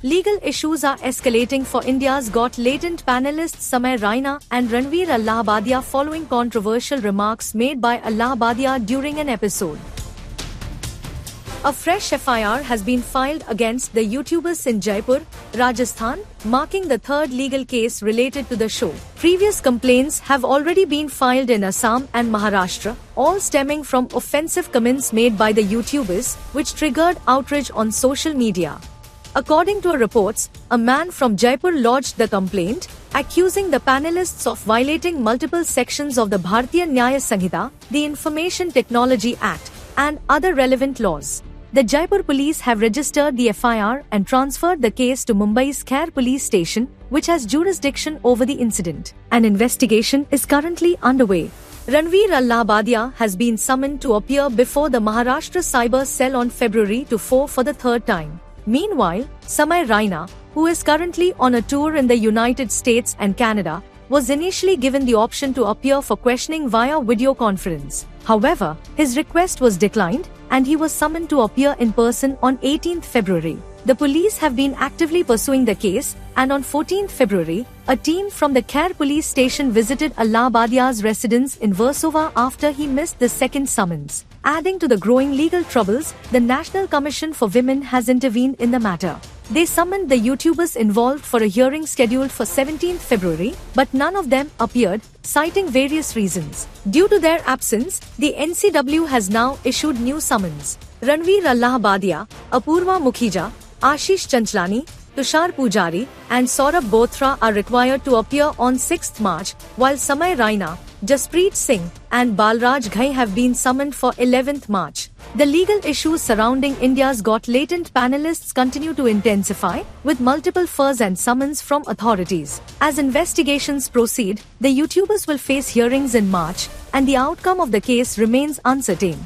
Legal issues are escalating for India's Got Latent panelists Samay Raina and Ranveer Allahabadia following controversial remarks made by Allahabadia during an episode. A fresh FIR has been filed against the YouTubers in Jaipur, Rajasthan, marking the third legal case related to the show. Previous complaints have already been filed in Assam and Maharashtra, all stemming from offensive comments made by the YouTubers, which triggered outrage on social media. According to reports, a man from Jaipur lodged the complaint, accusing the panelists of violating multiple sections of the Bharatiya Nyaya Sanhita, the Information Technology Act, and other relevant laws. The Jaipur police have registered the FIR and transferred the case to Mumbai's Khair police station, which has jurisdiction over the incident. An investigation is currently underway. Ranveer Allahabadia has been summoned to appear before the Maharashtra Cyber Cell on February 4 for the third time. Meanwhile, Samay Raina, who is currently on a tour in the United States and Canada, was initially given the option to appear for questioning via video conference. However, his request was declined, and he was summoned to appear in person on 18 February. The police have been actively pursuing the case, and on 14 February, a team from the Khair police station visited Allahabadia's residence in Versova after he missed the second summons. Adding to the growing legal troubles, the National Commission for Women has intervened in the matter. They summoned the YouTubers involved for a hearing scheduled for 17 February, but none of them appeared, citing various reasons. Due to their absence, the NCW has now issued new summons. Ranveer Allahabadia, Apurva Mukhija, Ashish Chanchlani, Tushar Pujari, and Saurabh Bothra are required to appear on 6 March, while Samay Raina, Jaspreet Singh, and Balraj Ghai have been summoned for 11th March. The legal issues surrounding India's Got Latent panelists continue to intensify, with multiple FIRs and summons from authorities. As investigations proceed, the YouTubers will face hearings in March, and the outcome of the case remains uncertain.